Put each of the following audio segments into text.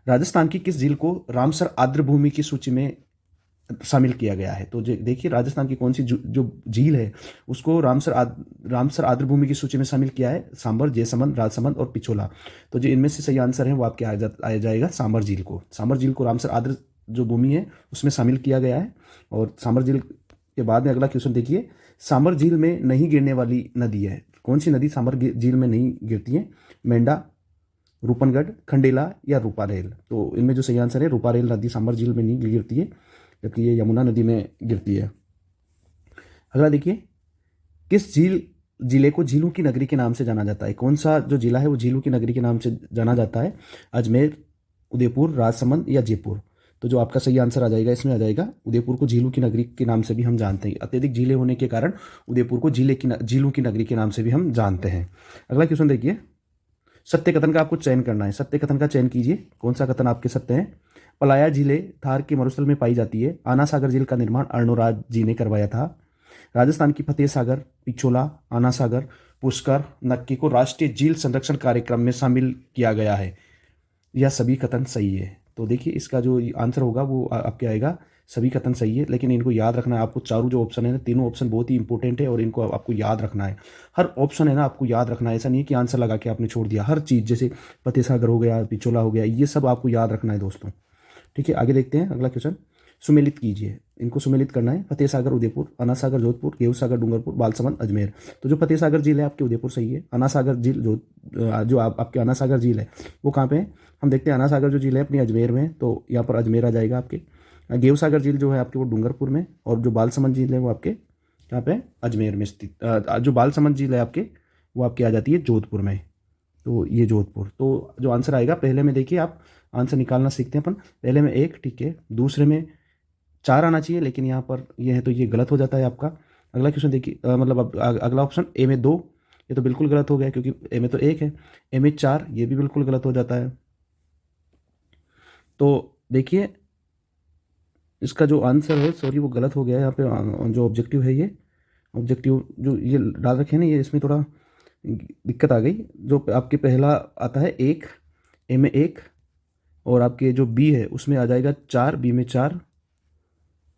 राजस्थान की किस झील को रामसर आर्द्रभूमि की सूची में शामिल किया गया है? तो देखिए राजस्थान की कौन सी जो झील है उसको रामसर आर्द्रभूमि की सूची में शामिल किया है? सांबर, जयसमंद, राजसमंद और पिछोला। तो जो इनमें से सही आंसर है वो आपके आ जाएगा सांबर झील को। सांबर झील को रामसर आर्द्र जो भूमि है उसमें शामिल किया गया है। और सांबर झील के बाद में अगला क्वेश्चन देखिए, सांबर झील में नहीं गिरने वाली नदी है। कौन सी नदी सांबर झील में नहीं गिरती है? मेंढा, रूपनगढ़, खंडेला या रूपारेल। तो इनमें जो सही आंसर है रूपारेल नदी सांबर झील में नहीं गिरती है, जबकि ये यमुना नदी में गिरती है। अगला देखिए, किस जिले को झीलों की नगरी के नाम से जाना जाता है? कौन सा जो जिला है वो झीलों की नगरी के नाम से जाना जाता है? अजमेर, उदयपुर, राजसमंद या जयपुर। तो जो आपका सही आंसर आ जाएगा इसमें आ जाएगा उदयपुर को झीलों की नगरी के नाम से भी हम जानते हैं। अत्यधिक झीलें होने के कारण उदयपुर को झीलों की नगरी के नाम से भी हम जानते हैं। अगला क्वेश्चन देखिए, सत्य कथन का आपको चयन करना है। सत्य कथन का चयन कीजिए, कौन सा कथन आपके सत्य है? पलाया झीलें थार के मरुस्थल में पाई जाती है। आना सागर झील का निर्माण अर्णोराज जी ने करवाया था। राजस्थान की फतेह सागर, पिछोला, आना सागर, पुष्कर, नक्की को राष्ट्रीय झील संरक्षण कार्यक्रम में शामिल किया गया है। यह सभी कथन सही है। तो देखिए इसका जो आंसर होगा वो आपके आएगा सभी कथन सही है, लेकिन इनको याद रखना है आपको। चारों जो ऑप्शन है ना, तीनों ऑप्शन बहुत ही इंपॉर्टेंट है और इनको आपको याद रखना है। हर ऑप्शन है ना आपको याद रखना है, ऐसा नहीं कि आंसर लगा के आपने छोड़ दिया। हर चीज़ जैसे फतेह सागर हो गया, पिछोला हो गया, ये सब आपको याद रखना है दोस्तों। ठीक है, आगे देखते हैं अगला क्वेश्चन। सुमेलित कीजिए, इनको सुमेलित करना है। फतेह सागर उदयपुर, अना सागर जोधपुर, गेहू सागर डूंगरपुर, बालसमंद अजमेर। तो जो फतेह सागर झील है आपके उदयपुर सही है। अना सागर झील जो आपके अना सागर झील है वो कहाँ पे है? हम देखते हैं अना सागर जो झील है अपनी अजमेर में, तो यहाँ पर अजमेर आ जाएगा आपके। गेहू सागर झील जो है आपके वो डूंगरपुर में, और जो बालसमंद झील है वो आपके यहाँ पे अजमेर में स्थित। जो बालसमंद झील है आपके वो आपके आ जाती है जोधपुर में। तो ये जोधपुर। तो जो आंसर आएगा पहले में देखिए, आप आंसर निकालना सीखते हैं अपन। पहले में 1, ठीक है, दूसरे में 4 आना चाहिए, लेकिन यहाँ पर ये है तो ये गलत हो जाता है आपका। अगला क्वेश्चन देखिए, मतलब अब अगला ऑप्शन ए में 2, ये तो बिल्कुल गलत हो गया क्योंकि ए में तो 1 है। ए में 4, ये भी बिल्कुल गलत हो जाता है। तो देखिए इसका जो आंसर है, सॉरी वो गलत हो गया है यहाँ पे। जो ऑब्जेक्टिव है, ये ऑब्जेक्टिव जो ये डाल रखे हैं ना, ये इसमें थोड़ा दिक्कत आ गई। जो आपके पहला आता है 1, ए में 1, और आपके जो बी है उसमें आ जाएगा 4, बी में 4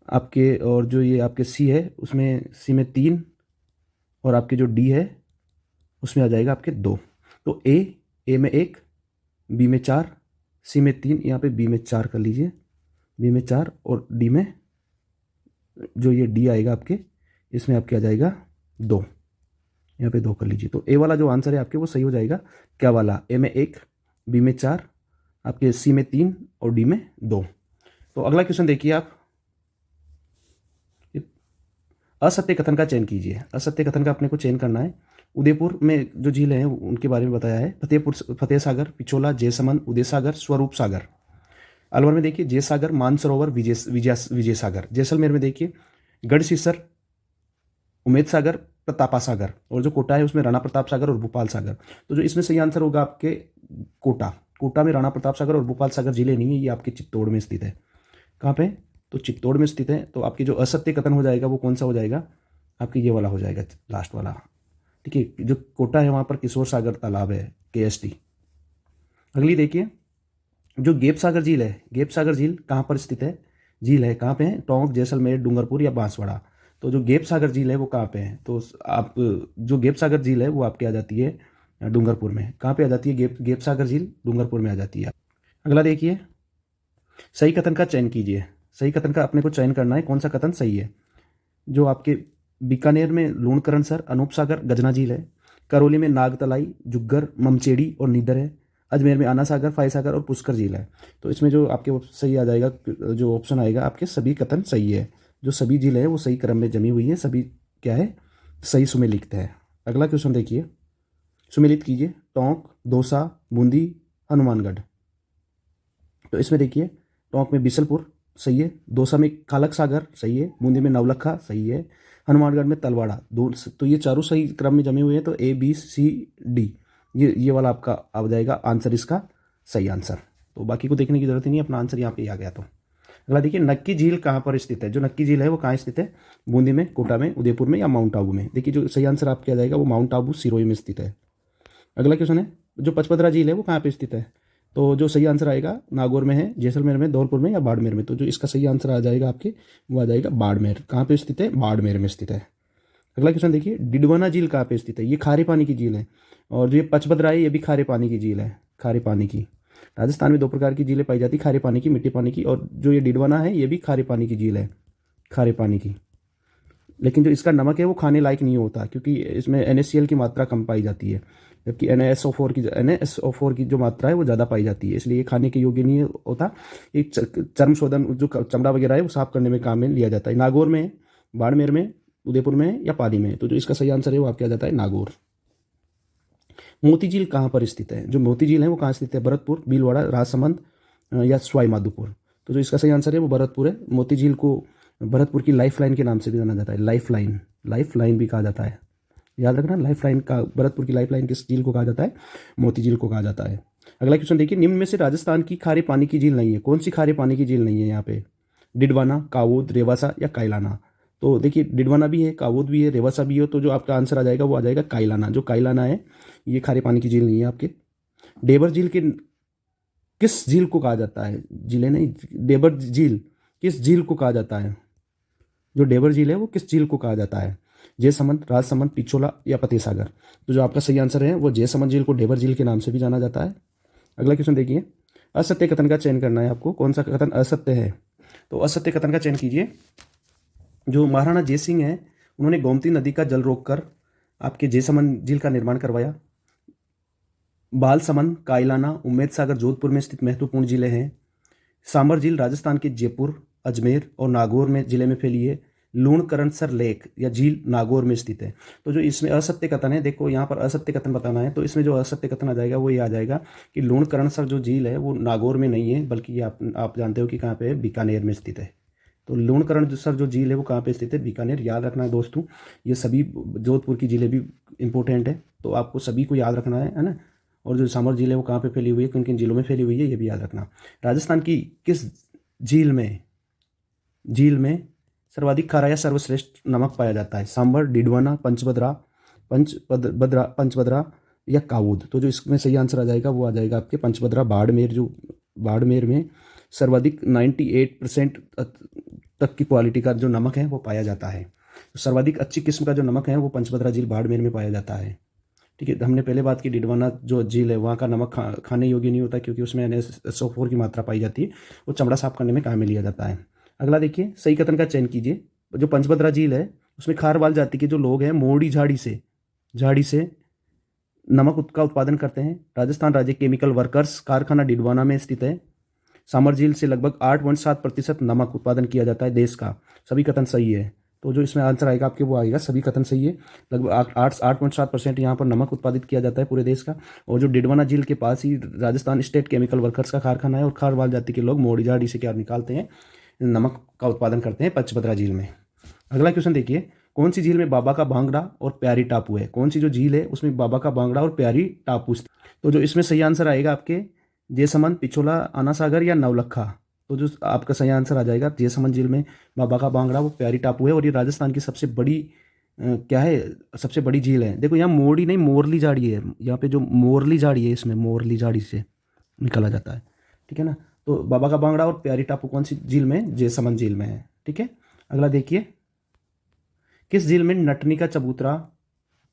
आपके, और जो ये आपके सी है उसमें सी में 3, और आपके जो डी है उसमें आ जाएगा आपके 2। तो ए में 1, बी में 4, सी में 3, यहाँ पे बी में 4 कर लीजिए, बी में 4, और डी में जो ये डी आएगा आपके इसमें आपके आ जाएगा 2, यहाँ पे 2 कर लीजिए। तो ए वाला जो आंसर है आपके वो सही हो जाएगा। क्या वाला? ए में 1, बी में 4, आपके सी में 3 और डी में 2। तो अगला क्वेश्चन देखिए आप, असत्य कथन का चयन कीजिए। असत्य कथन का अपने को चयन करना है। उदयपुर में जो झीलें हैं उनके बारे में बताया है। फतेह सागर, पिछोला, जयसमंद, उदय सागर, स्वरूप सागर। अलवर में देखिए जय सागर, मानसरोवर, विजय सागर। जैसलमेर में देखिए गढ़सीसर, उमेद सागर, प्रतापा सागर। और जो कोटा है उसमें राणा प्रताप सागर और भोपाल सागर। तो जो इसमें सही आंसर होगा आपके कोटा में राणा प्रताप सागर और भोपाल सागर जिले नहीं है, ये आपके चित्तौड़ में स्थित है। कहाँ पे? तो चित्तौड़ में स्थित है। तो आपकी जो असत्य कथन हो जाएगा वो कौन सा हो जाएगा? आपके ये वाला हो जाएगा, लास्ट वाला। ठीक है, जो कोटा है वहाँ पर किशोर सागर तालाब है, KST। अगली देखिए, जो गेप सागर झील है, गेप सागर झील कहाँ पर स्थित है? झील है कहाँ पे है? टोंक, जैसलमेर, डूंगरपुर या बांसवाड़ा। तो जो गेप सागर झील है वो कहाँ पे है? तो आप जो गेप सागर झील है वो आपके आ जाती है डूंगरपुर में। कहाँ पे आ जाती है? गेप सागर झील डूंगरपुर में आ जाती है। अगला देखिए, सही कथन का चयन कीजिए। सही कथन का अपने को चयन करना है, कौन सा कथन सही है। जो आपके बीकानेर में लूणकरणसर, अनूप सागर, गजना झील है। करौली में नागतलाई, जुग्गर, ममचेड़ी और नीदर है। अजमेर में आना सागर, फाई सागर और पुष्कर झील है। तो इसमें जो आपके सही आ जाएगा, जो ऑप्शन आएगा आपके सभी कथन सही है। जो सभी झील है वो सही क्रम में जमी हुई है, सभी क्या है सही सुमेलित है। अगला क्वेश्चन देखिए, सुमेलित कीजिए। टोंक, दौसा, बूंदी, हनुमानगढ़। तो इसमें देखिए टोंक में बिसलपुर सही है, दौसा में कालक सागर सही है, बूंदी में नवलखा सही है, हनुमानगढ़ में तलवाड़ा। तो ये चारों सही क्रम में जमे हुए हैं। तो ABCD ये वाला आपका आ जाएगा आंसर, इसका सही आंसर। तो बाकी को देखने की जरूरत ही नहीं, अपना आंसर यहाँ पे आ गया। तो अगला देखिए, नक्की झील कहाँ पर स्थित है। जो नक्की झील है वो कहाँ स्थित है? बूंदी में, कोटा में, उदयपुर में या माउंट आबू में। देखिए जो सही आंसर आपके आ जाएगा वो माउंट आबू सिरोही में स्थित है। अगला क्वेश्चन है, जो पचपदरा झील है वो कहाँ पे स्थित है? तो जो सही आंसर आएगा नागौर में है, जैसलमेर में, धौलपुर में या बाड़मेर में। तो जो इसका सही आंसर आ जाएगा आपके, वो आ जाएगा बाड़मेर। कहाँ पे स्थित है? बाड़मेर में स्थित है। अगला क्वेश्चन देखिए, डिडवाना झील कहाँ पे स्थित है? ये खारे पानी की झील है। और जो ये पचभद्रा है, ये भी खारे पानी की झील है, खारे पानी की। राजस्थान में दो प्रकार की झीलें पाई जाती, खारे पानी की, मिट्टी पानी की। और जो ये डिडवाना है, ये भी खारे पानी की झील है, खारे पानी की। लेकिन जो इसका नमक है वो खाने लायक नहीं होता, क्योंकि इसमें NaCl की मात्रा कम पाई जाती है, जबकि NaSO4 की जो मात्रा है वो ज़्यादा पाई जाती है, इसलिए ये खाने के योग्य नहीं होता। ये चर्म शोधन, जो चमड़ा वगैरह है वो साफ करने में काम में लिया जाता है। नागौर में, बाड़मेर में, उदयपुर में या पाली में। तो जो इसका सही आंसर है वो आपके आ जाता है नागौर। मोती झील कहाँ पर स्थित है? जो मोती झील है वो कहाँ स्थित है? भरतपुर, भीलवाड़ा, राजसमंद या सवाई माधोपुर। तो जो इसका सही आंसर है वो भरतपुर है। मोती झील को भरतपुर की लाइफ लाइन के नाम से भी जाना जाता है, लाइफ लाइन भी कहा जाता है। याद रखना, लाइफ लाइन का, भरतपुर की लाइफ लाइन किस झील को कहा जाता है? मोती झील को कहा जाता है। अगला क्वेश्चन देखिए, निम्न में से राजस्थान की खारे पानी की झील नहीं है। कौन सी खारे पानी की झील नहीं है यहाँ पे? डिडवाना, कावोद, रेवासा या कायलाना। तो देखिए, डिडवाना भी है, कावोद भी है, रेवासा भी है। तो जो आपका आंसर आ जाएगा वो आ जाएगा कायलाना। जो कायलाना है ये खारे पानी की झील नहीं है आपके। डेबर झील के किस झील को कहा जाता है? झीलें नहीं, डेबर झील किस झील को कहा जाता है? जो डेबर झील है वो किस झील को कहा जाता है? जयसमंद, राजसमंद, पिछोला या फतेह सागर। तो जो आपका सही आंसर है वो जयसमंद झील को डेबर झील के नाम से भी जाना जाता है। अगला क्वेश्चन देखिए, असत्य कथन का चयन करना है आपको। कौन सा कथन असत्य है? तो असत्य कथन का चयन कीजिए। जो महाराणा जयसिंह है, उन्होंने गोमती नदी का जल रोककर आपके जयसमंद झील का निर्माण करवाया। बालसमंद, कायलाना, उम्मेद सागर जोधपुर में स्थित महत्वपूर्ण जिले हैं। सांबर झील राजस्थान के जयपुर, अजमेर और नागौर में जिले में फैली है। लूणकरणसर लेक या झील नागौर में स्थित है। तो जो इसमें असत्य कथन है, देखो यहाँ पर असत्य कथन बताना है, तो इसमें जो असत्य कथन आ जाएगा वो ये आ जाएगा कि लूणकरणसर जो झील है वो नागौर में नहीं है, बल्कि ये आप जानते हो कि कहाँ पे है? बीकानेर में स्थित है। तो लूणकरणसर जो झील है वो कहाँ पे स्थित है? बीकानेर। याद रखना है दोस्तों, ये सभी जोधपुर की झीलें भी इंपॉर्टेंट है, तो आपको सभी को याद रखना है ना। और जो सांबर झील है वो कहाँ पे फैली हुई है, किन किन झीलों में फैली हुई है, ये भी याद रखना। राजस्थान की किस झील में सर्वाधिक खारा या सर्वश्रेष्ठ नमक पाया जाता है? सांबर, डिडवाना, पंचभद्रा या कावूद। तो जो इसमें सही आंसर आ जाएगा वो आ जाएगा आपके पंचभद्रा। बाड़मेर, जो बाड़मेर में सर्वाधिक 98% तक की क्वालिटी का जो नमक है वो पाया जाता है। तो सर्वाधिक अच्छी किस्म का जो नमक है वो पंचभद्रा झील बाड़मेर में पाया जाता है। ठीक है, हमने पहले बात की डिडवाना जो झील है वहाँ का नमक खाने योग्य नहीं होता, क्योंकि उसमें NaSO4 की मात्रा पाई जाती है, वो चमड़ा साफ करने में काम में लिया जाता है। अगला देखिए, सही कथन का चयन कीजिए। जो पंचभद्रा झील है उसमें खारवाल जाति के जो लोग हैं मोड़ी झाड़ी से नमक का उत्पादन करते हैं। राजस्थान राज्य केमिकल वर्कर्स कारखाना डिडवाना में स्थित है। सांबर झील से लगभग 8.7% नमक उत्पादन किया जाता है देश का। सभी कथन सही है। तो जो इसमें आंसर आएगा आपके वो आएगा सभी कथन सही है। लगभग 8.7% यहाँ पर नमक उत्पादित किया जाता है पूरे देश का। और जो डिडवाना झील के पास ही राजस्थान स्टेट केमिकल वर्कर्स का कारखाना है, और खारवाल जाति के लोग मोड़ी झाड़ी से क्या निकालते हैं? नमक का उत्पादन करते हैं पंचभद्रा झील में। अगला क्वेश्चन देखिए, कौन सी झील में बाबा का भांगड़ा और प्यारी टापू है? कौन सी जो झील है उसमें बाबा का भांगड़ा और प्यारी टापू। तो जो इसमें सही आंसर आएगा आपके जयसमंद, पिछोला, आना सागर या नवलखा। तो जो आपका सही आंसर आ जाएगा जयसमंद झील में बाबा का भांगड़ा वो प्यारी टापू है, और ये राजस्थान की सबसे बड़ी क्या है? सबसे बड़ी झील है। देखो यहाँ मोड़ी नहीं, मोरली झाड़ी है। यहाँ पे जो मोरली झाड़ी है, इसमें मोरली झाड़ी से निकाला जाता है। ठीक है ना। तो बाबा का भांगड़ा और प्यारी टापू कौन सी झील में? जयसमंद झील में है। ठीक है। अगला देखिए, किस झील में नटनी का चबूतरा,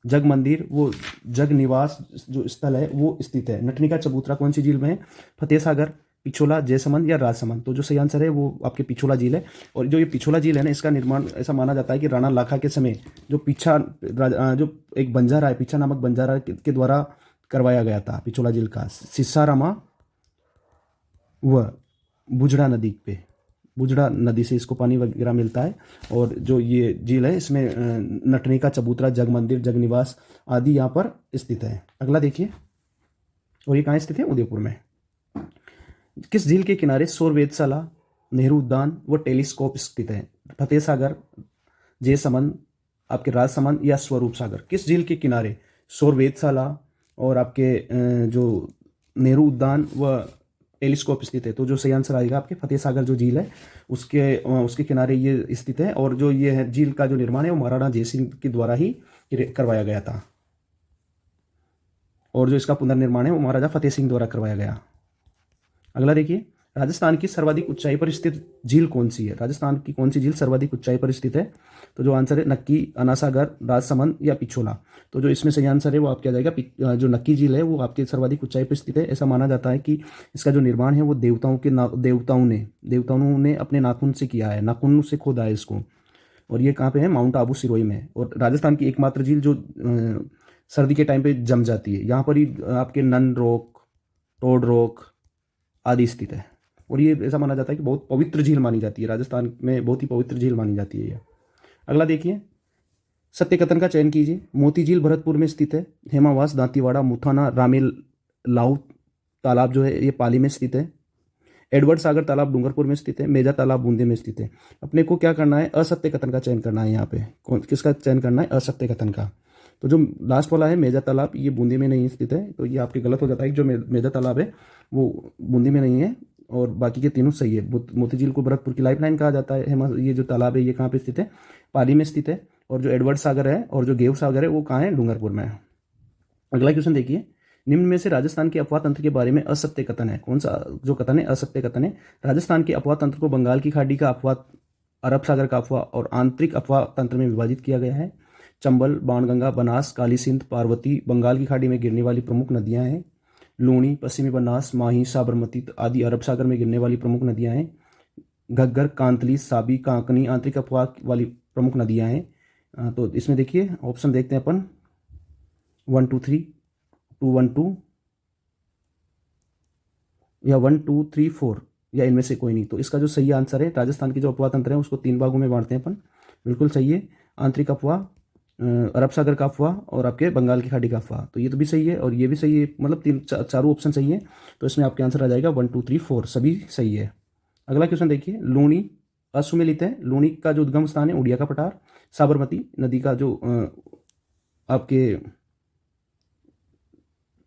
जग मंदिर, वो जग निवास जो स्थल है वो स्थित है? नटनी का चबूतरा कौन सी झील में है? फतेह सागर, पिछोला, जयसमंद या राजसमंद। तो जो सही आंसर है वो आपके पिछोला झील है। और जो ये पिछोला झील है ना, इसका निर्माण ऐसा माना जाता है कि राणा लाखा के समय जो जो एक बंजारा है, पीछा नामक बंजारा के द्वारा करवाया गया था पिछोला झील का। सिसारामा व बुजड़ा नदी पे, बुजड़ा नदी से इसको पानी वगैरह मिलता है। और जो ये झील है इसमें नटनी का चबूतरा, जग मंदिर, जग निवास आदि यहाँ पर स्थित है। अगला देखिए, और ये कहाँ स्थित है? उदयपुर में। किस झील के किनारे सौर वेधशाला, नेहरू उद्यान व टेलीस्कोप स्थित है? फतेह सागर, जयसमंद, आपके राजसमंद या स्वरूप सागर। किस झील के किनारे सौर वेधशाला और आपके जो नेहरू उद्यान व टेलीस्कोप स्थित है? तो जो सही आंसर आएगा आपके फतेह सागर जो झील है उसके किनारे ये स्थित है। और जो ये है झील का जो निर्माण है वो महाराणा जयसिंह के द्वारा ही करवाया गया था, और जो इसका पुनर्निर्माण है वो महाराजा फतेह सिंह द्वारा करवाया गया। अगला देखिए, राजस्थान की सर्वाधिक ऊंचाई पर स्थित झील कौन सी है? राजस्थान की कौन सी झील सर्वाधिक ऊंचाई पर स्थित है? तो जो आंसर है नक्की, अनासागर, राजसमंद या पिछोला। तो जो इसमें सही आंसर है वो आपके आ जाएगा जो नक्की झील है वो आपके सर्वाधिक ऊंचाई पर स्थित है। ऐसा माना जाता है कि इसका जो निर्माण है वो देवताओं ने अपने नाखून से किया है, नाखून से खोदा है इसको। और ये कहाँ पे है? माउंट आबू सिरोही में। और राजस्थान की एकमात्र झील जो सर्दी के टाइम पे जम जाती है, यहाँ पर ही आपके नन रॉक, टोड रॉक आदि स्थित है। और ये ऐसा माना जाता है कि बहुत पवित्र झील मानी जाती है, राजस्थान में बहुत ही पवित्र झील मानी जाती है ये। अगला देखिए, सत्य कथन का चयन कीजिए। मोती झील भरतपुर में स्थित है। हेमावास, दांतीवाड़ा, मुथाना, रामेल लाऊ तालाब जो है ये पाली में स्थित है। एडवर्ड सागर तालाब डूंगरपुर में स्थित है। मेजा तालाब बूंदी में स्थित है। अपने को क्या करना है? असत्य कथन का चयन करना है। यहाँ पे किसका चयन करना है? असत्य कथन का। तो जो लास्ट वाला है मेजा तालाब, ये बूंदी में नहीं स्थित है, तो ये आपके गलत हो जाता है कि जो मेजा तालाब है वो बूंदी में नहीं है और बाकी के तीनों सही है। मोती झील को भरतपुर की लाइफलाइन कहा जाता है। ये जो तालाब है ये कहाँ पे स्थित है? पाली में स्थित है। और जो एडवर्ड सागर है और जो गेव सागर है वो कहाँ है? डूंगरपुर में है। अगला क्वेश्चन देखिए, निम्न में से राजस्थान के अफवाह तंत्र के बारे में असत्य कथन है। कौन सा जो कथन है असत्य कथन है? राजस्थान के अफवाह तंत्र को बंगाल की खाड़ी का अफवाह, अरब सागर का अफवाह और आंतरिक अफवाह तंत्र में विभाजित किया गया है। चंबल, बाणगंगा, बनास, काली सिंध, पार्वती बंगाल की खाड़ी में गिरने वाली प्रमुख नदियां हैं। लूणी, पश्चिमी बनास, माही, साबरमती आदि अरब सागर में गिरने वाली प्रमुख नदियां हैं। घग्गर, कांतली, साबी, कांकनी आंतरिक अफवाह वाली प्रमुख नदियां हैं। तो इसमें देखिए ऑप्शन देखते हैं अपन, 1 2 3, 2 1 2 या 1 2 3 4 या इनमें से कोई नहीं। तो इसका जो सही आंसर है, राजस्थान की जो अफवाह तंत्र है उसको 3 भागों में बांटते हैं अपन। बिल्कुल सही है। आंतरिक अफवाह, अरब सागर का अफवाह और आपके बंगाल की खाड़ी का अफवाह। तो ये तो भी सही है और ये भी सही है, मतलब चारों ऑप्शन सही है। तो इसमें आपके आंसर आ जाएगा 1 2 3 4 सभी सही है। अगला क्वेश्चन देखिए, लूणी असुमेलित है। लूणी का जो उद्गम स्थान है उड़िया का पठार। साबरमती नदी का जो आपके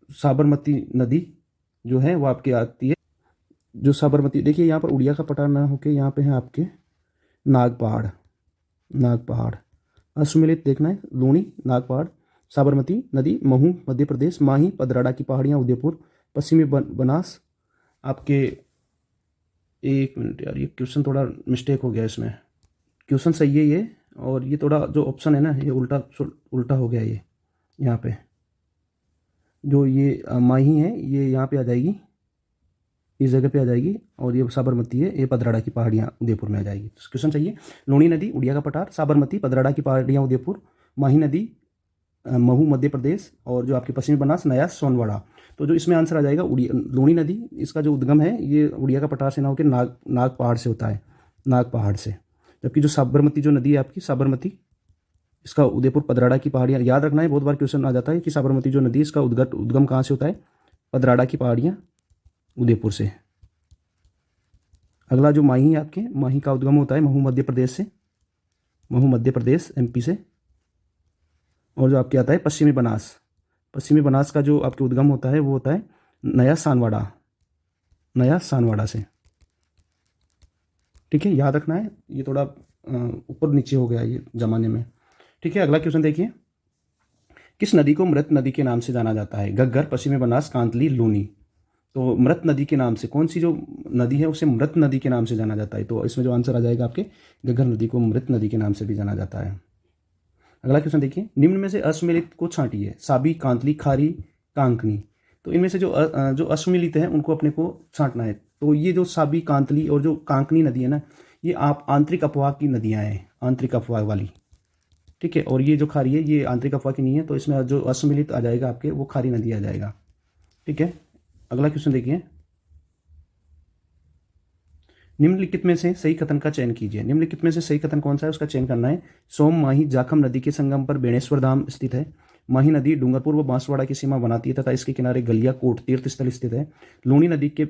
साबरमती नदी जो है वो आपके आती है, जो साबरमती, देखिए यहाँ पर उड़िया का पठार ना होके यहाँ पे है आपके नाग पहाड़। नाग पहाड़ असुमेलित देखना है। लूणी, नाग पहाड़, साबरमती नदी, महू मध्य प्रदेश, माही पदराड़ा की पहाड़ियाँ उदयपुर, पश्चिमी बनास आपके, एक मिनट यार ये क्वेश्चन थोड़ा मिस्टेक हो गया इसमें। क्वेश्चन सही है ये, और ये थोड़ा जो ऑप्शन है ना ये उल्टा उल्टा हो गया ये। यहाँ पे जो ये माही है ये यहाँ पे आ जाएगी, इस जगह पे आ जाएगी, और ये साबरमती है ये पदराड़ा की पहाड़ियाँ उदयपुर में आ जाएगी। तो क्वेश्चन चाहिए, लूणी नदी उड़िया का पठार, साबरमती पदराड़ा की पहाड़ियाँ उदयपुर, माही नदी महू मध्य प्रदेश, और जो आपके पश्चिमी बनास नया सोनवाड़ा। तो जो इसमें आंसर आ जाएगा उड़िया, लूणी नदी, इसका जो उद्गम है ये उड़िया का पठार से ना होकर नाग पहाड़ से होता है, नाग पहाड़ से। जबकि जो साबरमती जो नदी है आपकी, साबरमती, इसका उदयपुर पदराड़ा की पहाड़ियाँ, याद रखना है बहुत बार क्वेश्चन आ जाता है कि साबरमती जो नदी है इसका उद्गम कहाँ से होता है? पदराड़ा की पहाड़ियाँ उदयपुर से। अगला जो माही है आपके, माही का उद्गम होता है महू मध्य प्रदेश से, महू मध्य प्रदेश एमपी से। और जो आपके आता है पश्चिमी बनास, पश्चिमी बनास का जो आपके उद्गम होता है वो होता है नया सानवाड़ा, नया सानवाड़ा से। ठीक है, याद रखना है, ये थोड़ा ऊपर नीचे हो गया ये जमाने में। ठीक है, अगला क्वेश्चन देखिए, किस नदी को मृत नदी के नाम से जाना जाता है? घग्गर, पश्चिमी बनास, कांतली, लूनी। तो मृत नदी के नाम से कौन सी जो नदी है उसे मृत नदी के नाम से जाना जाता है? तो इसमें जो आंसर आ जाएगा आपके, घग्गर नदी को मृत नदी के नाम से भी जाना जाता है। अगला क्वेश्चन देखिए, निम्न में से असुमेलित को छांटिए। साबी, कांतली, खारी, कांकनी। तो इनमें से जो असुमेलित है उनको अपने को छांटना है। तो ये जो साबी, कांतली और जो कांकनी नदी है ना, ये आप आंतरिक अफवाह की नदियाँ हैं, आंतरिक अफवाह वाली। ठीक है, और ये जो खारी है ये आंतरिक अफवाह की नहीं है, तो इसमें जो असुमेलित आ जाएगा आपके वो खारी नदी आ जाएगा। ठीक है, अगला क्वेश्चन देखिए, निम्नलिखित में से सही कथन का चयन कीजिए। निम्नलिखित में से सही कथन कौन सा है उसका चयन करना है। सोम, माही, जाखम नदी के संगम पर बेणेश्वर धाम स्थित है। माही नदी डूंगरपुर व बांसवाड़ा की सीमा बनाती है तथा इसके किनारे गलियाकोट तीर्थ स्थल स्थित है। लूणी नदी के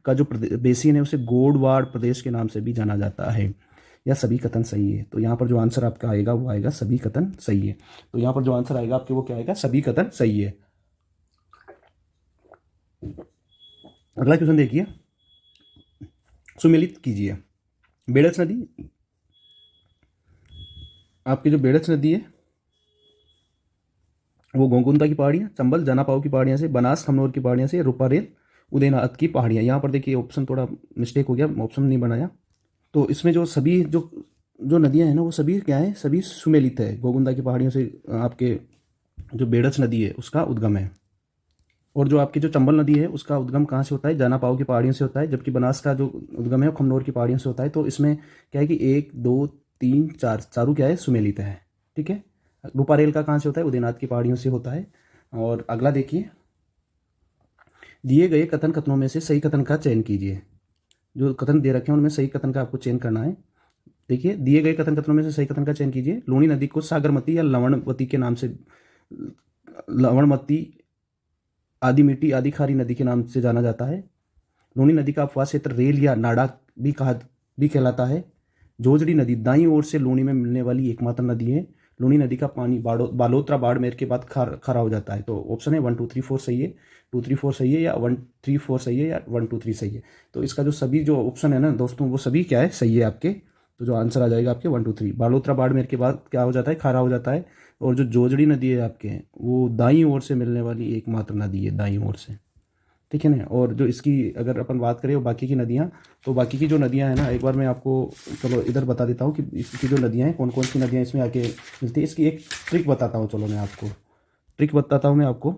का जो बेसिन है उसे गोडवाड़ प्रदेश के नाम से भी जाना जाता है। यह सभी कथन सही है। तो यहाँ पर जो आंसर आपका आएगा वो आएगा सभी कथन सही है। तो यहाँ पर जो आंसर आएगा आपके वो क्या आएगा? सभी कथन सही है। अगला क्वेश्चन देखिए, सुमेलित कीजिए। बेड़च नदी, आपकी जो बेड़च नदी है वो गोंगुंदा की पहाड़ियाँ, चंबल, जनापाव की पहाड़ियाँ से, बनास खमनोर की पहाड़ियाँ से, रूपारेल उदयनाथ की पहाड़ियाँ। यहाँ पर देखिए ऑप्शन थोड़ा मिस्टेक हो गया, ऑप्शन नहीं बनाया। तो इसमें जो सभी जो जो नदियाँ हैं ना वो सभी क्या है, सभी सुमेलित है। गोगुंदा की पहाड़ियों से आपके जो बेड़च नदी है उसका उद्गम है। और जो आपकी जो चंबल नदी है उसका उद्गम कहाँ से होता है, जाना पाओ की पहाड़ियों से होता है। जबकि बनास का जो उद्गम है वो खमनोर की पहाड़ियों से होता है। तो इसमें क्या है कि 1 2 3 4 चारों क्या है, सुमेलित है। ठीक है। रूपारेल का कहाँ से होता है, उदयनाथ की पहाड़ियों से होता है। और अगला देखिए, दिए गए कथन कथनों में से सही कथन का चयन कीजिए। जो कथन दे रखे हैं उनमें सही कथन का आपको चयन करना है। देखिए, दिए गए कथन कथनों में से सही कथन का चयन कीजिए। लूणी नदी को सागरमती या लवणवती के नाम से, लवणमती, आदि मीठी, आदि खारी नदी के नाम से जाना जाता है। लूणी नदी का अपवाद क्षेत्र रेल या नाडा भी कहलाता है। जोजड़ी नदी दाईं ओर से लूणी में मिलने वाली एकमात्र नदी है। लूणी नदी का पानी बालोतरा बाड़मेर के बाद खारा हो जाता है। तो ऑप्शन है 1 2 3 4 सही है, 2 3 4 सही है, या 1 3 4 सही है, या 1 2 3 सही है। तो इसका जो सभी जो ऑप्शन है ना दोस्तों, वो सभी क्या है, सही है आपके। तो जो आंसर आ जाएगा आपके 1 2 3, बालोतरा बाड़मेर के बाद क्या हो जाता है, खारा हो जाता है। और जो जोजड़ी नदी है आपके, वो दाईं ओर से मिलने वाली एकमात्र नदी है, दाईं ओर से। ठीक है ना। और जो इसकी अगर अपन बात करें बाकी की नदियाँ, तो बाकी की जो नदियाँ हैं ना, एक बार मैं आपको चलो इधर बता देता हूँ कि इसकी जो नदियाँ हैं, कौन कौन सी नदियाँ इसमें आके मिलती है। इसकी एक ट्रिक बताता हूँ, चलो मैं आपको ट्रिक बताता हूँ मैं आपको।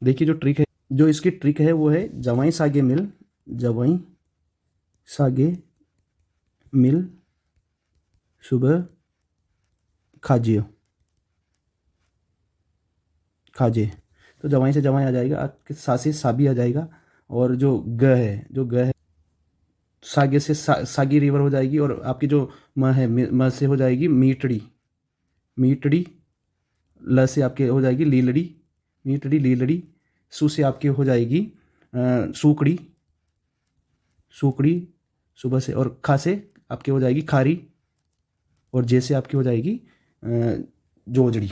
देखिए जो ट्रिक है, जो इसकी ट्रिक है वो है जवाई सागे मिल, जवाई सागे मिल सुबह खाजियो, खाजे। तो जवाई से जवाई आ जाएगा, आपके सा से सा भी आ जाएगा। और जो ग है, जो ग है, सागे से सागी रिवर हो जाएगी। और आपकी जो म है, म से हो जाएगी मीटड़ी, मीटड़ी। ल से आपके हो जाएगी लीलड़ी, मीटड़ी लीलड़ी। सु से आपकी हो जाएगी सूकड़ी, सूकड़ी सुबह से। और खा से आपकी हो जाएगी खारी। और जे से आपकी हो जाएगी जोजड़ी,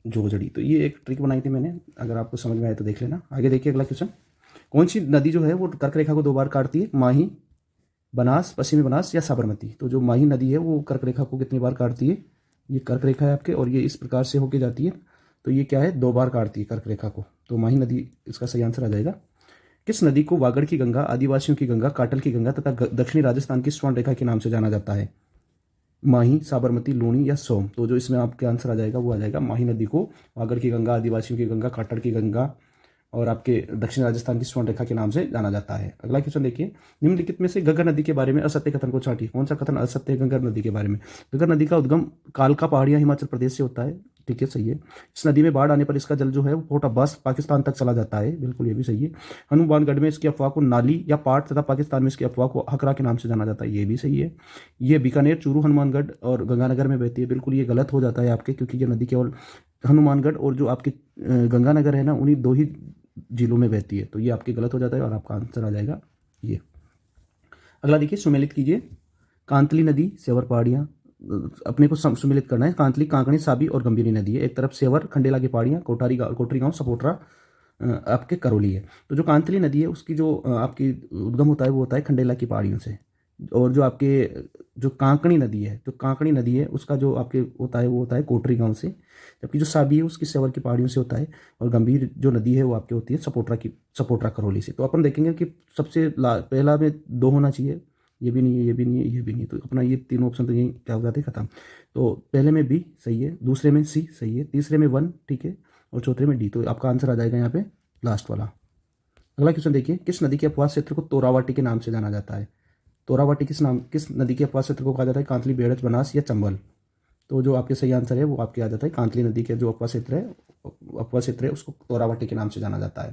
जोजड़ी। तो ये एक ट्रिक बनाई थी मैंने, अगर आपको समझ में आए तो देख लेना। आगे देखिए अगला क्वेश्चन। कौन सी नदी जो है वो कर्क रेखा को 2 बार काटती है, माही, बनास, पश्चिमी बनास या साबरमती। तो जो माही नदी है वो कर्क रेखा को कितनी बार काटती है, ये कर्क रेखा है आपके, और ये इस प्रकार से होके जाती है। तो ये क्या है, 2 बार काटती है कर्क रेखा को। तो माही नदी इसका सही आंसर आ जाएगा। किस नदी को वागड़ की गंगा, आदिवासियों की गंगा, काटल की गंगा तथा दक्षिणी राजस्थान की स्वर्ण रेखा के नाम से जाना जाता है, माही, साबरमती, लूणी या सोम। तो जो इसमें आपके आंसर आ जाएगा वो आ जाएगा माही नदी को वागड़ की गंगा, आदिवासियों की गंगा, काटल की गंगा और आपके दक्षिण राजस्थान की स्वर्ण रेखा के नाम से जाना जाता है। अगला क्वेश्चन देखिए, निम्नलिखित में से घग्गर नदी के बारे में असत्य कथन को छांटिए। कौन सा कथन असत्य है घग्गर नदी के बारे में। घग्गर नदी का उद्गम कालका पहाड़ियां हिमाचल प्रदेश से होता है। ठीक है, सही है। इस नदी में बाढ़ आने पर इसका जल जो है वो कोटा बस पाकिस्तान तक चला जाता है, बिल्कुल ये भी सही है। हनुमानगढ़ में इसकी अफवाह को नाली या पाट तथा पाकिस्तान में इसकी अफवाह को हकरा के नाम से जाना जाता है, ये भी सही है। ये बीकानेर, चूरू, हनुमानगढ़ और गंगानगर में बहती है, बिल्कुल ये गलत हो जाता है आपके, क्योंकि ये नदी केवल हनुमानगढ़ और जो आपकी गंगानगर है ना, उन्हीं 2 ही जिलों में बहती है। तो ये आपके गलत हो जाता है और आपका आंसर आ जाएगा ये। अगला देखिए, सुमेलित कीजिए। कांतली नदी, सेवर पहाड़ियाँ, अपने को सुमेलित करना है। कांतली, कांकणी, साबी और गंभीरी नदी है। एक तरफ सेवर, खंडेला की पहाड़ियाँ, कोटरी गांव, सपोटरा आपके करौली है। तो जो कांतली नदी है उसकी जो आपकी उद्गम होता है वो होता है खंडेला की पहाड़ियों से। और जो आपके जो कांकणी नदी है, जो कांकणी नदी है उसका जो आपके होता है वो होता है कोटरी गांव से। जबकि जो साबी है उसकी सेवर की पहाड़ियों से होता है। और गंभीर जो नदी है वो आपकी होती है सपोटरा करौली से। तो अपन देखेंगे कि सबसे पहला में 2 होना चाहिए, ये भी नहीं है, ये भी नहीं है, ये भी नहीं है। तो अपना ये तीनों ऑप्शन तो यही क्या हो जाते हैं, खत्म। तो पहले में बी सही है, दूसरे में सी सही है, तीसरे में 1 ठीक है, और चौथे में डी। तो आपका आंसर आ जाएगा यहाँ पे लास्ट वाला। अगला क्वेश्चन देखिए, किस नदी के अपवाद क्षेत्र को तोरावाटी के नाम से जाना जाता है। तोरावाटी किस नदी के अपवाद क्षेत्र को कहा जाता है, कांतली, बेड़च, बनास या चंबल। तो जो आपके सही आंसर है वो आपके आ जाता है कांतली नदी के जो अपवाद क्षेत्र है उसको तोरावाटी के नाम से जाना जाता है।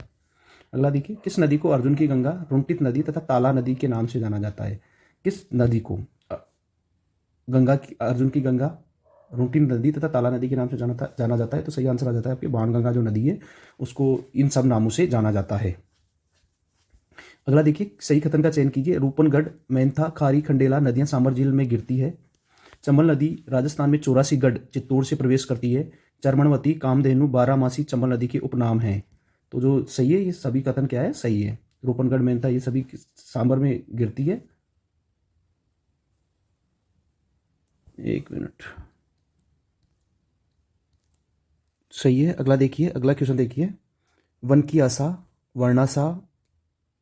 अगला देखिए, किस नदी को अर्जुन की गंगा, रुंटित नदी तथा ताला नदी के नाम से जाना जाता है। किस नदी को अर्जुन की गंगा, रुंटित नदी तथा ताला नदी के नाम से जाना जाता है। तो सही आंसर आ जाता है आपकी बाणगंगा जो नदी है उसको इन सब नामों से जाना जाता है। अगला देखिए, सही कथन का चयन कीजिए। रूपनगढ़, मेंथा, खारी, खंडेला नदियां सामर झील में गिरती है। चंबल नदी राजस्थान में चौरासीगढ़, चित्तौड़ से प्रवेश करती है। चरमनवती, कामधेनु, बारामासी चंबल नदी के उपनाम हैं। तो जो सही है, ये सभी कथन क्या है, सही है। रूपनगढ़, मेंथा ये सभी सांबर में गिरती है। एक मिनट, सही है। अगला देखिए, अगला क्वेश्चन देखिए, वनकियासा, वर्णासा,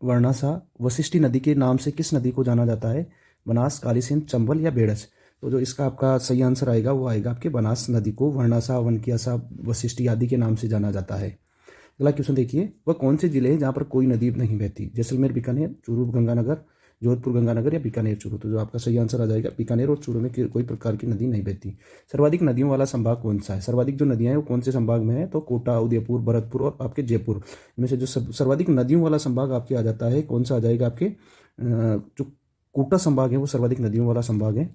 वर्णासा, वशिष्ठी नदी के नाम से किस नदी को जाना जाता है? बनास, काली सिंध, चंबल या बेड़च? तो जो इसका आपका सही आंसर आएगा वो आएगा आपके बनास नदी को वर्णासा, वनकियासा, वशिष्ठी आदि के नाम से जाना जाता है। अगला क्वेश्चन देखिए, वह कौन से जिले हैं जहाँ पर कोई नदी नहीं बहती? जैसलमेर, बीकानेर, चूरू गंगानगर, जोधपुर गंगानगर या बीकानेर चूरू? तो जो आपका सही आंसर आ जाएगा बीकानेर और चूरू में कोई प्रकार की नदी नहीं बहती। सर्वाधिक नदियों वाला संभाग कौन सा है? सर्वाधिक जो नदियां हैं वो कौन से संभाग में है? तो कोटा, उदयपुर, भरतपुर और आपके जयपुर में से जो सर्वाधिक नदियों वाला संभाग आपके आ जाता है, कौन सा आ जाएगा आपके? जो कोटा संभाग है वो सर्वाधिक नदियों वाला संभाग है।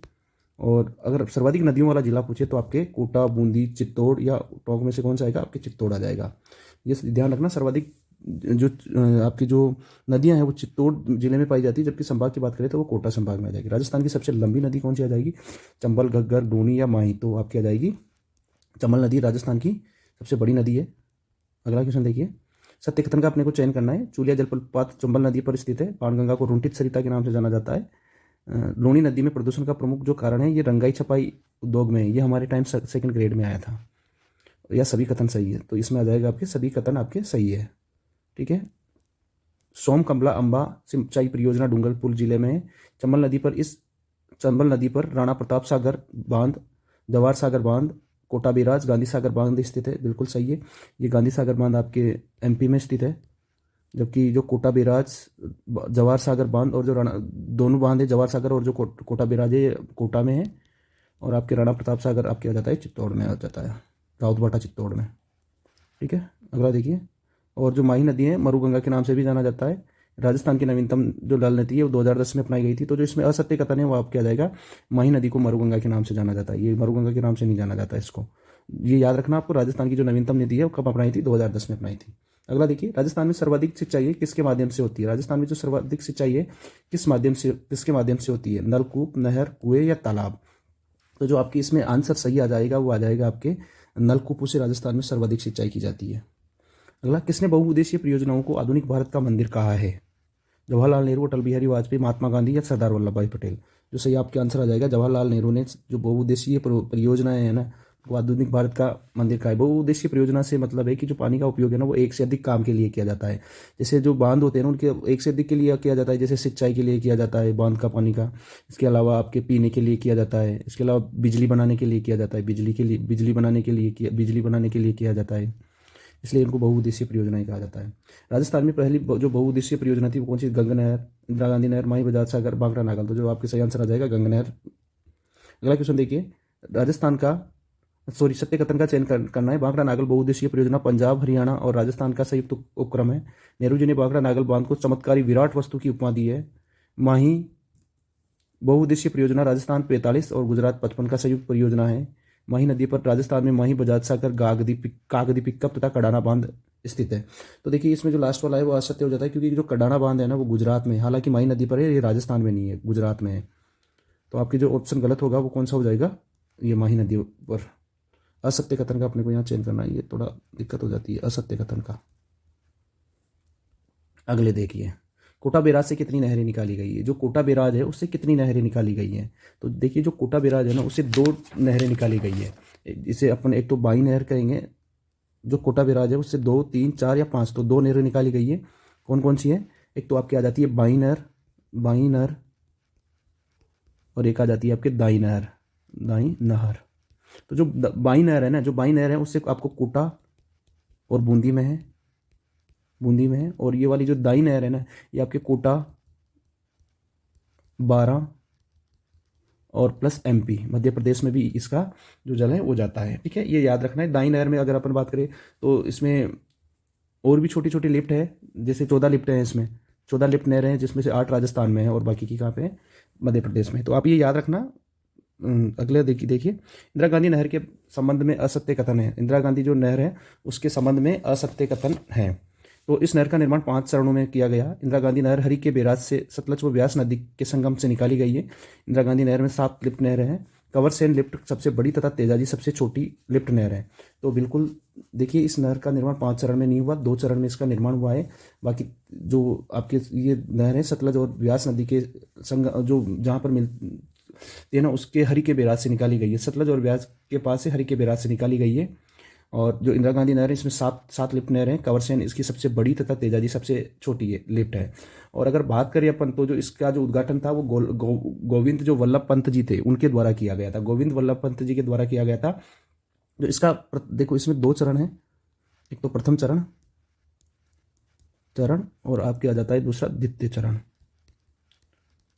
और अगर सर्वाधिक नदियों वाला जिला पूछे तो आपके कोटा, बूंदी, चित्तौड़ या टोंक में से कौन सा आएगा? आपके चित्तौड़ आ जाएगा। ये ध्यान रखना, सर्वाधिक जो आपकी जो नदियां हैं वो चित्तौड़ जिले में पाई जाती है, जबकि संभाग की बात करें तो वो कोटा संभाग में आ जाएगी। राजस्थान की सबसे लंबी नदी कौन सी आ जाएगी? चंबल, घग्गर, डूनी या माही? तो आपकी आ जाएगी चंबल नदी राजस्थान की सबसे बड़ी नदी है। अगला क्वेश्चन देखिए, सत्य कथन का अपने को चयन करना है। चूलिया जलप्रपात चंबल नदी पर स्थित है। बाणगंगा को रुंटित सरिता के नाम से जाना जाता है। लूणी नदी में प्रदूषण का प्रमुख जो कारण है ये रंगाई छपाई उद्योग में है। ये हमारे टाइम सेकंड ग्रेड में आया था। या सभी कथन सही है? तो इसमें आ जाएगा आपके सभी कथन आपके सही है। ठीक है। सोम कमला अंबा सिंचाई परियोजना डूंगरपुर जिले में है। चंबल नदी पर राणा प्रताप सागर बांध, जवाहर सागर बांध, कोटा बैराज, गांधी सागर बांध स्थित है। बिल्कुल सही है, ये गांधी सागर बांध आपके एमपी में स्थित है। जबकि जो कोटा बैराज, जवाहर सागर बांध और जो राणा, दोनों बांध है जवाहर सागर और जो कोटा बैराज है ये कोटा में है। और आपके राणा प्रताप सागर आपके आ जाता है चित्तौड़ में आ जाता है, राउतभाटा चित्तौड़ में। ठीक है। अगला देखिए, और जो माही नदी है मरुगंगा के नाम से भी जाना जाता है। राजस्थान की नवीनतम जो डल नदी है वो 2010 में अपनाई गई थी। तो जो इसमें असत्य कथन है वो आपके आ जाएगा माही नदी को मरुगंगा के नाम से जाना जाता है। ये मरुगंगा के नाम से नहीं जाना जाता इसको, ये याद रखना आपको। राजस्थान की जो नवीनतम नदी है वो कब अपनाई थी? 2010 में अपनाई थी। अगला देखिए, राजस्थान में सर्वाधिक सिंचाई किसके माध्यम से होती है? राजस्थान में जो सर्वाधिक सिंचाई है किसके माध्यम से होती है? नलकूप, नहर, कुएं या तालाब? तो जो आपकी इसमें आंसर सही आ जाएगा वो आ जाएगा आपके नलकूपों से राजस्थान में सर्वाधिक सिंचाई की जाती है। अगला, किसने बहुउद्देशीय परियोजनाओं को आधुनिक भारत का मंदिर कहा है? जवाहरलाल नेहरू, अटल बिहारी वाजपेयी, महात्मा गांधी या सरदार वल्लभ भाई पटेल? जो सही आपके आंसर आ जाएगा जवाहरलाल नेहरू ने जो बहुउद्देशीय परियोजनाएं है ना वो आधुनिक भारत का मंदिर का है। बहुउद्देशीय परियोजना से मतलब है कि जो पानी का उपयोग है ना वो एक से अधिक काम के लिए किया जाता है। जैसे जो बांध होते हैं ना उनके एक से अधिक के लिए किया जाता है, जैसे सिंचाई के लिए किया जाता है बांध का पानी का। इसके अलावा आपके पीने के लिए किया जाता है। इसके अलावा बिजली बनाने के लिए किया जाता है, बिजली बनाने के लिए किया जाता है। इसलिए इनको बहुउद्देशीय परियोजनाएं कहा जाता है। राजस्थान में पहली जो बहुउद्देशीय परियोजना थी वो कौन सी? गंगा नहर, इंदिरा गांधी नहर, माही बजाज सागर, बांकड़ा नागल? तो जो आपके सही आंसर आ जाएगा गंगा नहर। अगला क्वेश्चन देखिए, सत्य कथन का चयन करना है। बांकड़ा नागल बहुउद्देशीय परियोजना पंजाब, हरियाणा और राजस्थान का संयुक्त उपक्रम है। नेहरू जी ने बांकड़ा नागल बांध को चमत्कारी विराट वस्तु की उपमा दी है। माही बहुउद्देशीय परियोजना राजस्थान 45 और गुजरात 55 का संयुक्त परियोजना है। माही नदी पर राजस्थान में माही, बजाज सागर, कागदी पिकअप तथा कडाना बांध स्थित है। तो देखिए इसमें जो लास्ट वाला है वो असत्य हो जाता है, क्योंकि जो कडाना बांध है ना वो गुजरात में है। हालांकि माही नदी पर है, ये राजस्थान में नहीं है, गुजरात में है। तो आपकी जो ऑप्शन गलत होगा वो कौन सा हो जाएगा? ये माही नदी पर। असत्य कथन का अपने को यहाँ चेंज करना है, ये थोड़ा दिक्कत हो जाती है असत्य कथन का। अगले देखिए, कोटा बैराज से कितनी नहरें निकाली गई है? जो कोटा बैराज है उससे कितनी नहरें निकाली गई हैं? तो देखिए जो कोटा बैराज है ना उससे 2 नहरें निकाली गई है। इसे अपन एक तो बाई नहर कहेंगे। जो कोटा बैराज है उससे 2, 3, 4 या 5, तो 2 नहरें निकाली गई है। कौन कौन सी है? एक तो आपकी आ जाती है बाई नहर और एक आ जाती है आपके दाई नहर। तो जो बाई नहर है ना, जो बाई नहर है उससे आपको कोटा और बूंदी में है, और ये वाली जो दाई नहर है ना ये आपके कोटा, 12 और प्लस एमपी मध्य प्रदेश में भी इसका जो जल है वो जाता है। ठीक है, ये याद रखना है। दाई नहर में अगर अपन बात करें तो इसमें और भी छोटी छोटी लिफ्ट है, जैसे 14 लिफ्ट हैं इसमें, 14 लिफ्ट नहरें हैं जिसमें से 8 राजस्थान में है और बाकी की कहाँ पे है? मध्य प्रदेश में। तो आप ये याद रखना। अगले देखिए, इंदिरा गांधी नहर के संबंध में असत्य कथन है। इंदिरा गांधी जो नहर है उसके संबंध में असत्य कथन है। तो इस नहर का निर्माण 5 चरणों में किया गया। इंदिरा गांधी नहर हरि के बैराज से सतलज व ब्यास नदी के संगम से निकाली गई है। इंदिरा गांधी नहर में 7 लिफ्ट नहरें हैं। कंवर सेन लिफ्ट सबसे बड़ी तथा तेजाजी सबसे छोटी लिफ्ट नहर है। तो बिल्कुल देखिए इस नहर का निर्माण 5 चरण में नहीं हुआ, 2 चरण में इसका निर्माण हुआ है। बाकी जो आपके ये नहर है सतलज और ब्यास नदी के जो जहाँ पर मिलती है ना उसके हरि के बैराज से निकाली गई है। सतलज और ब्यास के पास से हरि के बैराज से निकाली गई है। और जो इंदिरा गांधी नहर है इसमें 7 लिफ्ट नहर हैं। कंवरसेन इसकी सबसे बड़ी तथा तेजाजी सबसे छोटी है लिफ्ट है। और अगर बात करें अपन तो जो इसका जो उद्घाटन था वो गोविंद जो वल्लभ पंत जी थे उनके द्वारा किया गया था, गोविंद वल्लभ पंत जी के द्वारा किया गया था। जो इसका देखो इसमें 2 चरण है, एक तो प्रथम चरण चरण और आपके आ जाता है दूसरा द्वितीय चरण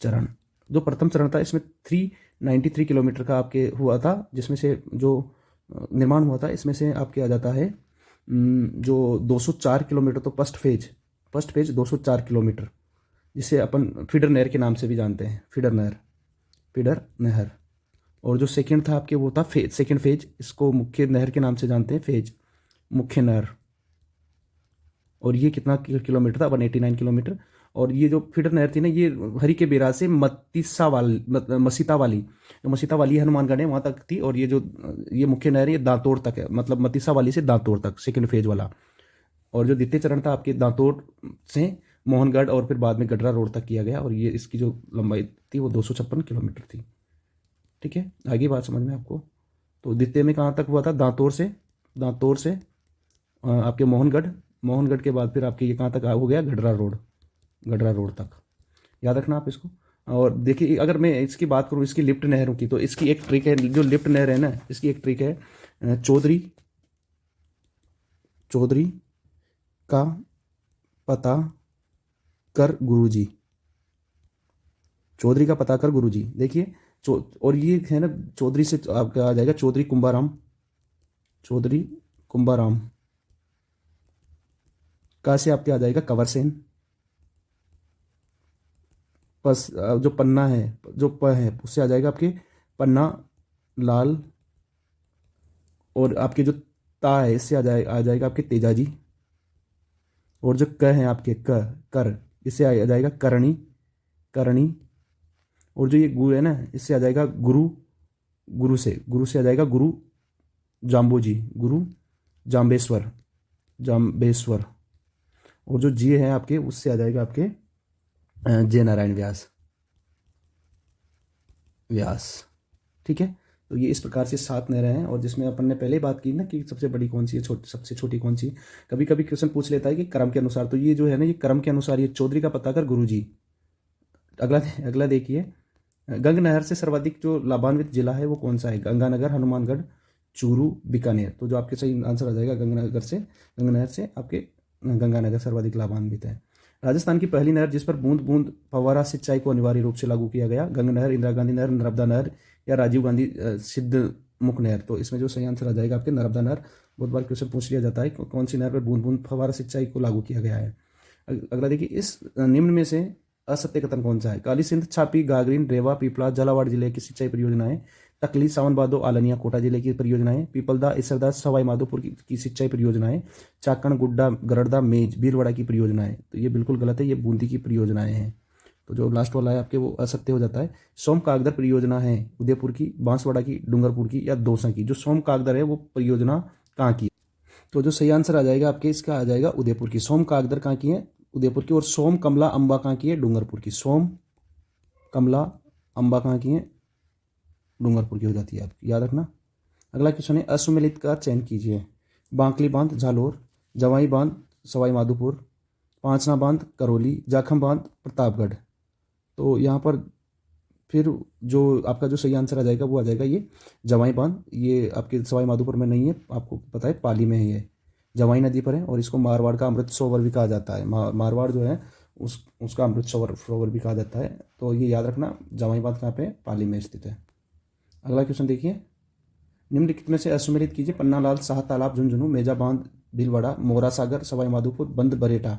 चरण। जो प्रथम चरण था इसमें 393 किलोमीटर का आपके हुआ था, जिसमें से जो निर्माण हुआ था इसमें से आपके आ जाता है जो 204 किलोमीटर तो फर्स्ट फेज 204 किलोमीटर, जिसे अपन फीडर नहर के नाम से भी जानते हैं, फीडर नहर। और जो सेकंड था आपके वो था सेकंड फेज, इसको मुख्य नहर के नाम से जानते हैं, मुख्य नहर। और ये कितना किलोमीटर था, 189 किलोमीटर। और ये जो फीडर नहर थी ना ये हरी के बेरा से मसीता वाली हनुमानगढ़ है वहाँ तक थी। और ये मुख्य नहर ये दांतोड़ तक है, मतलब मतीसा वाली से दांतोड़ तक सेकंड फेज वाला। और जो द्वितीय चरण था आपके दांतोड़ से मोहनगढ़ और फिर बाद में गडरा रोड तक किया गया। और ये इसकी जो लंबाई थी वो 256 किलोमीटर थी। ठीक है, आगे बात समझ में आपको। तो द्वितीय में कहाँ तक हुआ था, दांतोड़ से आपके मोहनगढ़ के बाद फिर आपके ये कहाँ तक हो गया, गडरा रोड तक। याद रखना आप इसको। और देखिए अगर मैं इसकी बात करूँ इसकी लिफ्ट नहरों की, तो इसकी एक ट्रिक है, जो लिफ्ट नहर है ना इसकी एक ट्रिक है, चौधरी का पता कर गुरुजी, चौधरी का पता कर गुरुजी। देखिए और ये है ना चौधरी से आपका आ जाएगा चौधरी कुंभाराम का से आपके आ जाएगा कंवरसेन। बस जो पन्ना है जो प है उससे आ जाएगा आपके पन्ना लाल। और आपके जो ता है इससे आ जाएगा आपके तेजाजी। और जो क है आपके कर इससे आ जाएगा करणी। और जो ये गु है ना इससे आ जाएगा गुरु से आ जाएगा गुरु जाम्बेश्वर। और जो जी है आपके उससे आ जाएगा आपके जय नारायण व्यास। ठीक है, तो ये इस प्रकार से 7 नहरें हैं। और जिसमें अपन ने पहले बात की ना कि सबसे बड़ी कौन सी है, सबसे छोटी कौन सी। कभी कभी क्वेश्चन पूछ लेता है कि क्रम के अनुसार, तो ये जो है ना ये क्रम के अनुसार, ये चौधरी का पता कर गुरुजी। अगला देखिए, गंग नहर से सर्वाधिक जो लाभान्वित जिला है वो कौन सा है, गंगानगर, हनुमानगढ़, चूरू, बीकानेर। तो जो आपके सही आंसर आ जाएगा गंग नहर से आपके गंगानगर सर्वाधिक लाभान्वित है। राजस्थान की पहली नहर जिस पर बूंद बूंद फव्वारा सिंचाई को अनिवार्य रूप से लागू किया गया, गंग नहर, इंदिरा गांधी नहर, नर्मदा नहर या राजीव गांधी सिद्ध मुख नहर। तो इसमें जो सही आंसर आ जाएगा आपके नर्मदा नहर। बहुत बार क्वेश्चन पूछ लिया जाता है कौन सी नहर पर बूंद बूंद फव्वारा सिंचाई को लागू किया गया है। अगला देखिए, इस निम्न में से असत्य कथन कौन सा है। काली सिंध, छापी, गागरीन, रेवा, पीपला, झालावाड़ जिले की सिंचाई परियोजनाएं, तकली, सावन भादो, आलनिया, कोटा जिले की परियोजनाएं, पीपलदा, इसरदा, सवाई माधोपुर की सिंचाई परियोजनाएं, चाकण, गुड्डा, गरड़दा, मेज, भीलवाड़ा की परियोजनाएं। तो ये बिल्कुल गलत है, ये बूंदी की परियोजनाएं हैं। तो जो लास्ट वाला है आपके वो असत्य हो जाता है। सोम कागदर परियोजना है उदयपुर की, बांसवाड़ा की, डूंगरपुर की या दौसा की। जो सोम कागदर है वो परियोजना कहाँ की। तो जो सही आंसर आ जाएगा आपके इसका आ जाएगा उदयपुर की। सोम कागदर कहाँ की है, उदयपुर की। और सोम कमला अंबा कहाँ की है, डूंगरपुर की। सोम कमला अंबा कहाँ की है, डूंगरपुर की हो जाती है आपकी, याद रखना। अगला क्वेश्चन है, असुमेलित का चयन कीजिए। बांकली बांध जालोर, जवाई बांध सवाई माधोपुर, पांचना बांध करौली, जाखम बांध प्रतापगढ़। तो यहाँ पर फिर जो आपका जो सही आंसर आ जाएगा वो आ जाएगा ये जवाई बांध। ये आपके सवाई माधोपुर में नहीं है, आपको पता है पाली में है, ये जवाई नदी पर है। और इसको मारवाड़ का अमृत सरोवर भी कहा जाता है। मारवाड़ जो है उसका अमृत सरोवर भी कहा जाता है। तो ये याद रखना, जवाई बांध कहाँ पे, पाली में स्थित है। अगला क्वेश्चन देखिए, निम्नलिखित में से असुमेलित कीजिए। पन्नालाल, शाह तालाब, झुंझुनू, मेजा बांध भीलवाड़ा, मोरा सागर सवाई माधोपुर, बंद बरेटा।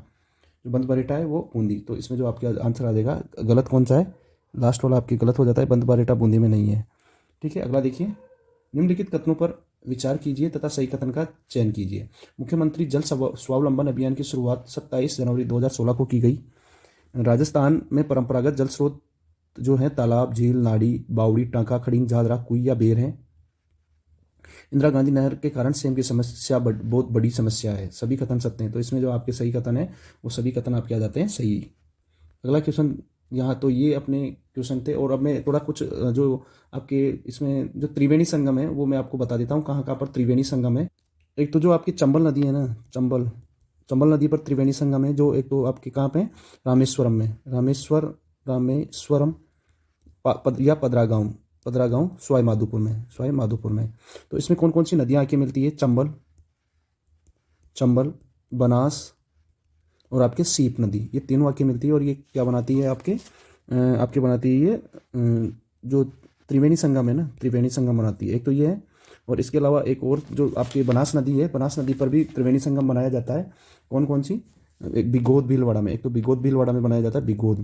जो बंद बरेटा है वो बूंदी। तो इसमें जो आपका आंसर आ जाएगा गलत कौन सा है, लास्ट वाला आपकी गलत हो जाता है, बंद बरेटा बूंदी में नहीं है। ठीक है, अगला देखिए, निम्नलिखित कथनों पर विचार कीजिए तथा सही कथन का चयन कीजिए। मुख्यमंत्री जल स्वावलंबन अभियान की शुरुआत 27 जनवरी 2016 को की गई। राजस्थान में परंपरागत जल स्रोत जो है तालाब, झील, नाड़ी, बावड़ी, टांका, खड़ींग, झादरा, कुई या बेर है। इंदिरा गांधी नहर के कारण सेम की समस्या बहुत बड़ी समस्या है। सभी कथन सत्य हैं। तो इसमें जो आपके सही कथन है वो सभी कथन आपके आ जाते हैं सही। अगला क्वेश्चन यहाँ, तो ये अपने क्वेश्चन थे। और अब मैं थोड़ा कुछ जो आपके इसमें जो त्रिवेणी संगम है वो मैं आपको बता देता हूँ कहाँ कहाँ पर त्रिवेणी संगम है। एक तो जो आपकी चंबल नदी है ना, चंबल चंबल नदी पर त्रिवेणी संगम है, जो एक तो आपके कहाँ पे है, रामेश्वरम में, रामेश्वरम या पदरागांव, सवाई माधोपुर में, तो इसमें कौन कौन सी नदियाँ आके मिलती है, चंबल, बनास और आपके सीप नदी, ये तीनों आके मिलती है। और ये क्या बनाती है आपके बनाती है ये जो त्रिवेणी संगम है ना, त्रिवेणी संगम बनाती है, एक तो ये है। और इसके अलावा एक और जो आपकी बनास नदी है, बनास नदी पर भी त्रिवेणी संगम बनाया जाता है। कौन कौन सी, एक बिगोद भीलवाड़ा में, एक तो बिगोद भीलवाड़ा में बनाया जाता है, बिगोद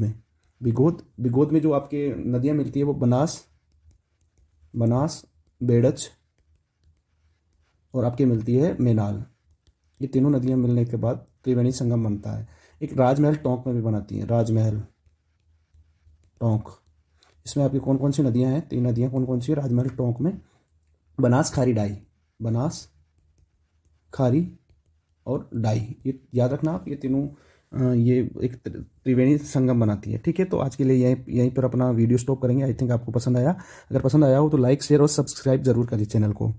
में जो आपके नदियाँ मिलती है वो बनास, बेड़च और आपके मिलती है मेनाल। ये तीनों नदियाँ मिलने के बाद त्रिवेणी संगम बनता है। एक राजमहल टोंक में भी बनाती है, राजमहल टोंक, इसमें आपकी कौन कौन सी नदियाँ हैं, 3 नदियाँ कौन कौन सी है राजमहल टोंक में, बनास, खारी, डाई, बनास, खारी और डाई, ये याद रखना आप, ये तीनों ये एक त्रिवेणी संगम बनाती है। ठीक है, तो आज के लिए यहीं पर अपना वीडियो स्टॉप करेंगे। आई थिंक आपको पसंद आया, अगर पसंद आया हो तो लाइक, शेयर और सब्सक्राइब जरूर करिए चैनल को।